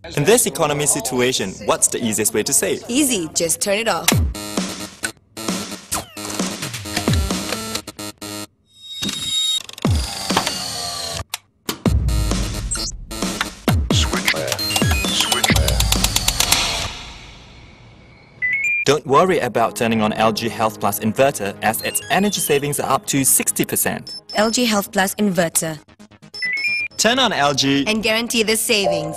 In this economy situation, what's the easiest way to save? Easy, just turn it off. Don't worry about turning on LG Health Plus inverter as its energy savings are up to 60%. LG Health Plus inverter. Turn on LG And guarantee the savings.